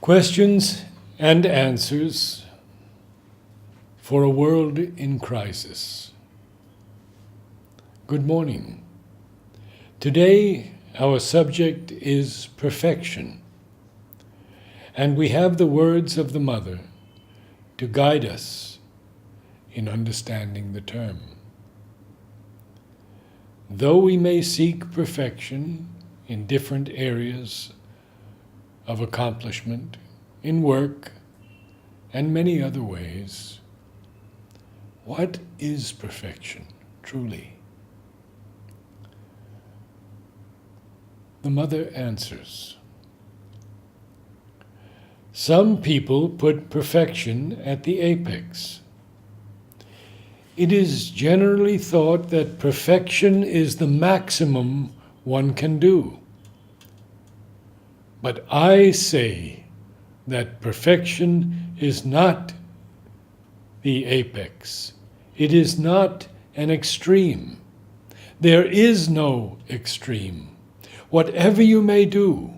Questions and answers for a world in crisis. Good morning. Today, our subject is perfection, and we have the words of the Mother to guide us in understanding the term. Though we may seek perfection in different areas of accomplishment, in work, and many other ways, what is perfection, truly? The Mother answers. Some people put perfection at the apex. It is generally thought that perfection is the maximum one can do. But I say that perfection is not the apex. It is not an extreme. There is no extreme. Whatever you may do,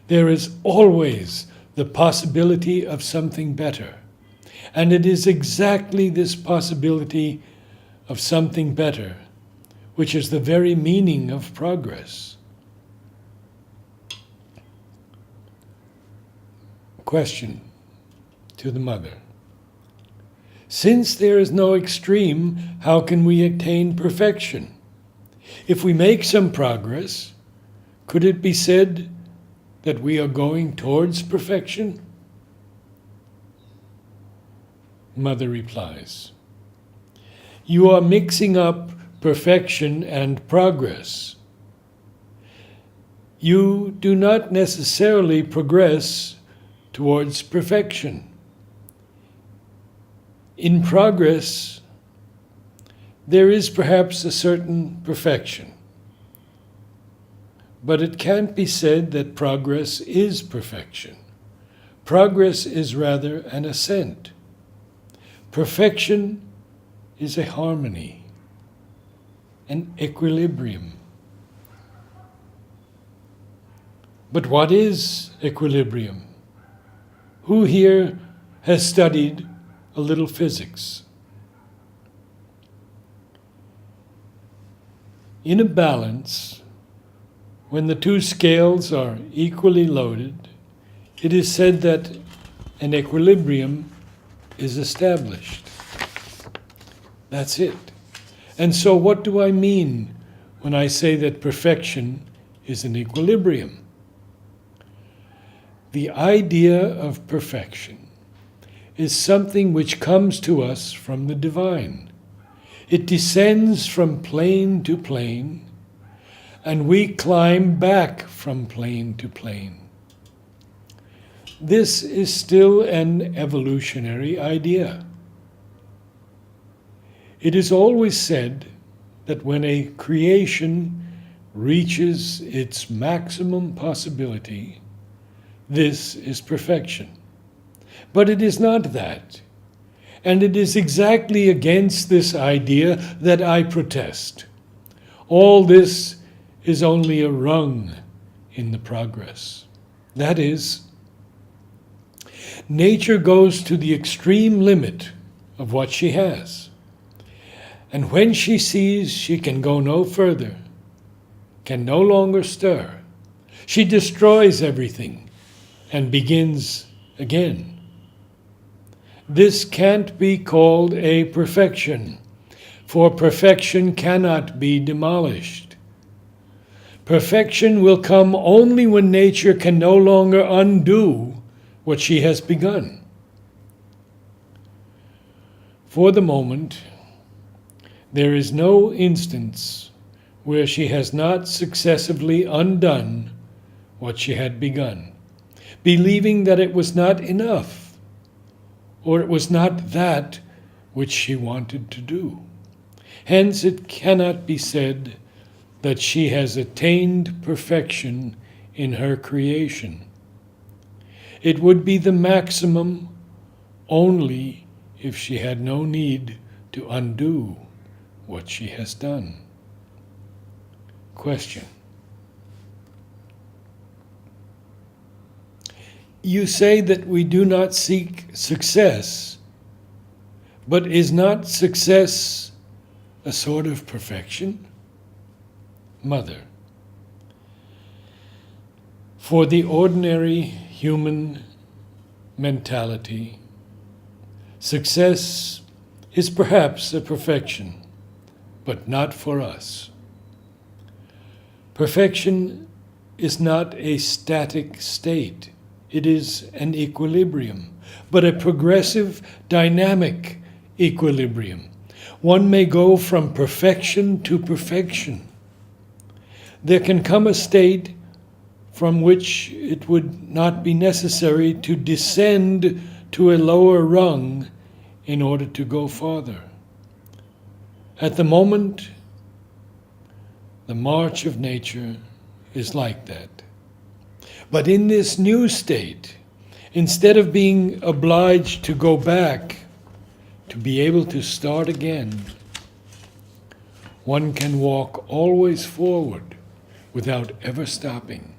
there is always the possibility of something better. And it is exactly this possibility of something better which is the very meaning of progress. Question to the Mother. Since there is no extreme, how can we attain perfection? If we make some progress, could it be said that we are going towards perfection? Mother replies, you are mixing up perfection and progress. You do not necessarily progress towards perfection. In progress, there is perhaps a certain perfection, but it can't be said that progress is perfection. Progress is rather an ascent. Perfection is a harmony, an equilibrium. But what is equilibrium? Who here has studied a little physics? In a balance, when the two scales are equally loaded, it is said that an equilibrium is established. That's it. And so what do I mean when I say that perfection is an equilibrium? The idea of perfection is something which comes to us from the divine. It descends from plane to plane, and we climb back from plane to plane. This is still an evolutionary idea. It is always said that when a creation reaches its maximum possibility, this is perfection. But it is not that. And it is exactly against this idea that I protest. All this is only a rung in the progress. That is, nature goes to the extreme limit of what she has. And when she sees she can go no further, can no longer stir, she destroys everything and begins again. This can't be called a perfection, for perfection cannot be demolished. Perfection will come only when nature can no longer undo what she has begun. For the moment, there is no instance where she has not successively undone what she had begun, believing that it was not enough, or it was not that which she wanted to do. Hence, it cannot be said that she has attained perfection in her creation. It would be the maximum only if she had no need to undo what she has done. Question. You say that we do not seek success, but is not success a sort of perfection? Mother, for the ordinary human mentality, success is perhaps a perfection, but not for us. Perfection is not a static state. It is an equilibrium, but a progressive, dynamic equilibrium. One may go from perfection to perfection. There can come a state from which it would not be necessary to descend to a lower rung in order to go farther. At the moment, the march of nature is like that. But in this new state, instead of being obliged to go back, to be able to start again, one can walk always forward without ever stopping.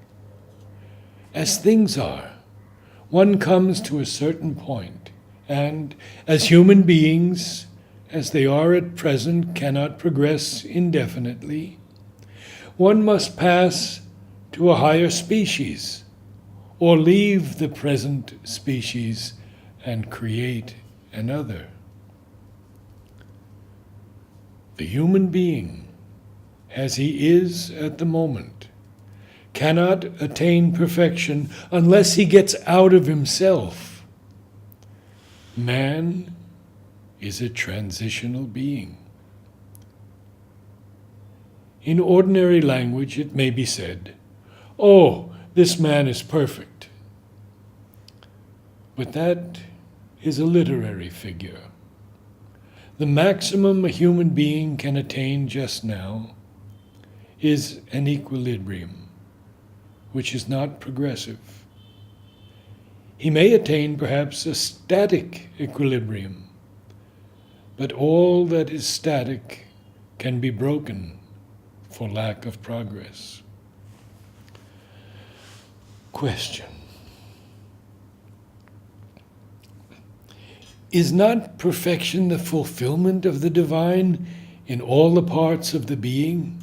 As things are, one comes to a certain point, and as human beings, as they are at present, cannot progress indefinitely, one must pass to a higher species, or leave the present species and create another. The human being, as he is at the moment, cannot attain perfection unless he gets out of himself. Man is a transitional being. In ordinary language, it may be said, "Oh, this man is perfect." But that is a literary figure. The maximum a human being can attain just now is an equilibrium, which is not progressive. He may attain perhaps a static equilibrium, but all that is static can be broken for lack of progress. Question: is not perfection the fulfillment of the divine in all the parts of the being?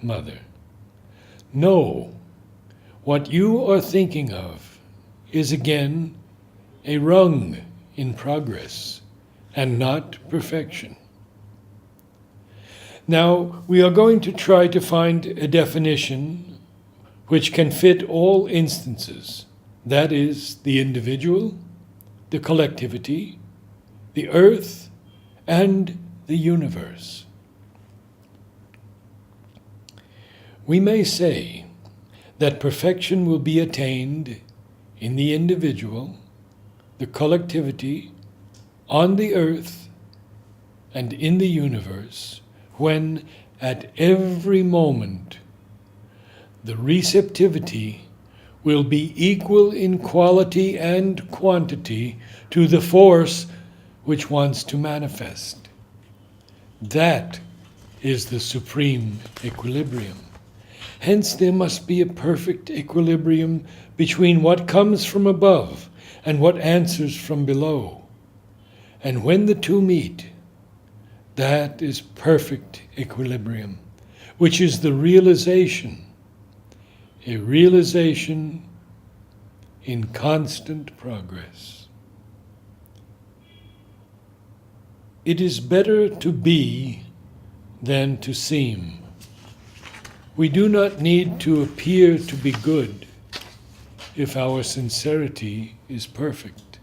Mother, no. What you are thinking of is again a rung in progress and not perfection. Now, we are going to try to find a definition which can fit all instances, that is, the individual, the collectivity, the earth, and the universe. We may say that perfection will be attained in the individual, the collectivity, on the earth, and in the universe when at every moment the receptivity will be equal in quality and quantity to the force which wants to manifest. That is the supreme equilibrium. Hence there must be a perfect equilibrium between what comes from above and what answers from below. And when the two meet, that is perfect equilibrium, which is the realization, a realization in constant progress. It is better to be than to seem. We do not need to appear to be good if our sincerity is perfect.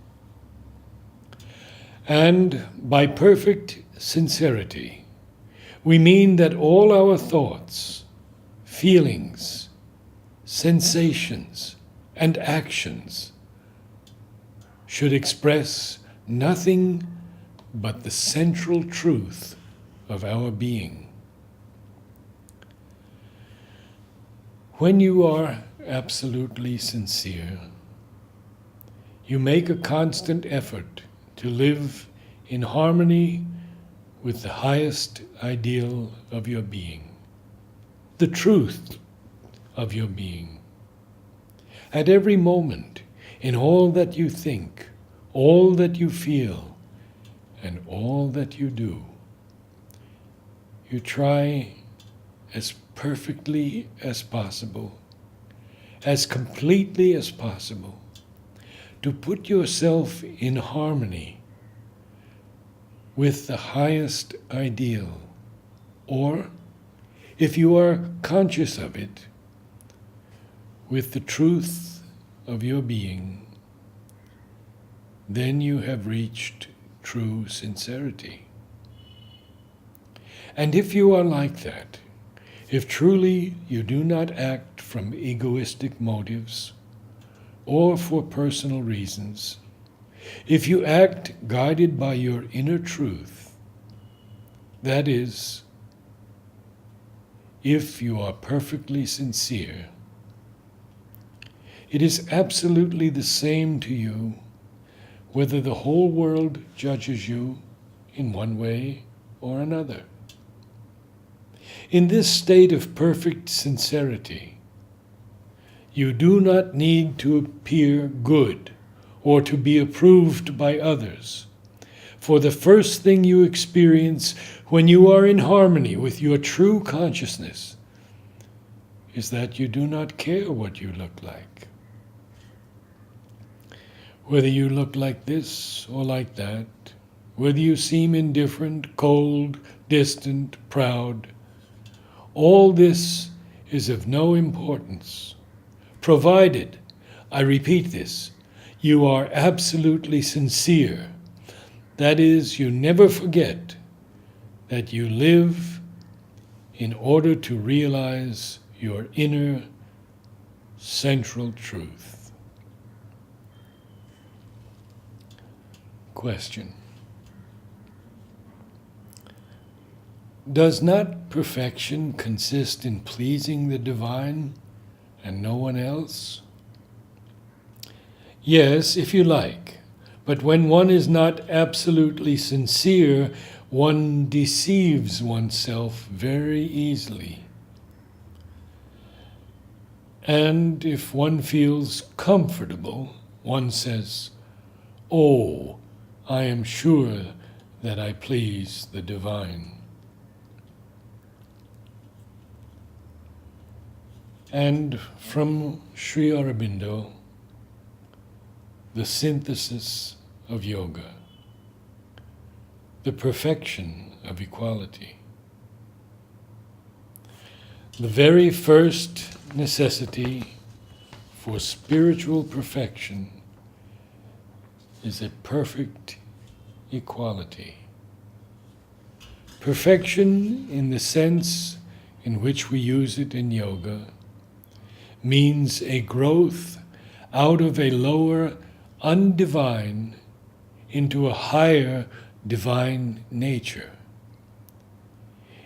And by perfect sincerity, we mean that all our thoughts, feelings, sensations, and actions should express nothing but the central truth of our being. When you are absolutely sincere, you make a constant effort to live in harmony with the highest ideal of your being, the truth of your being. At every moment, in all that you think, all that you feel, and all that you do, you try as perfectly as possible, as completely as possible, to put yourself in harmony with the highest ideal, or, if you are conscious of it, with the truth of your being. Then you have reached true sincerity. And if you are like that, if truly you do not act from egoistic motives or for personal reasons, if you act guided by your inner truth, that is, if you are perfectly sincere, it is absolutely the same to you whether the whole world judges you in one way or another. In this state of perfect sincerity, you do not need to appear good or to be approved by others. For the first thing you experience when you are in harmony with your true consciousness is that you do not care what you look like. Whether you look like this or like that, whether you seem indifferent, cold, distant, proud, all this is of no importance, provided, I repeat this, you are absolutely sincere. That is, you never forget that you live in order to realize your inner central truth. Question. Does not perfection consist in pleasing the divine and no one else? Yes, if you like, but when one is not absolutely sincere, one deceives oneself very easily. And if one feels comfortable, one says, "Oh, I am sure that I please the divine." And from Sri Aurobindo, the synthesis of yoga, the perfection of equality. The very first necessity for spiritual perfection is a perfect equality. Perfection, in the sense in which we use it in yoga, means a growth out of a lower undivine into a higher divine nature.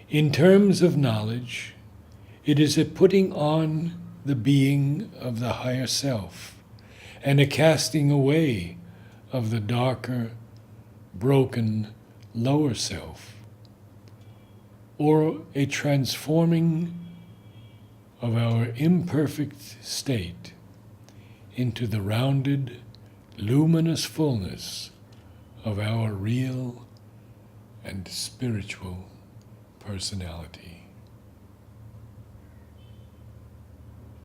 In terms of knowledge, it is a putting on the being of the higher self and a casting away of the darker, broken, lower self, or a transforming of our imperfect state into the rounded, luminous fullness of our real and spiritual personality.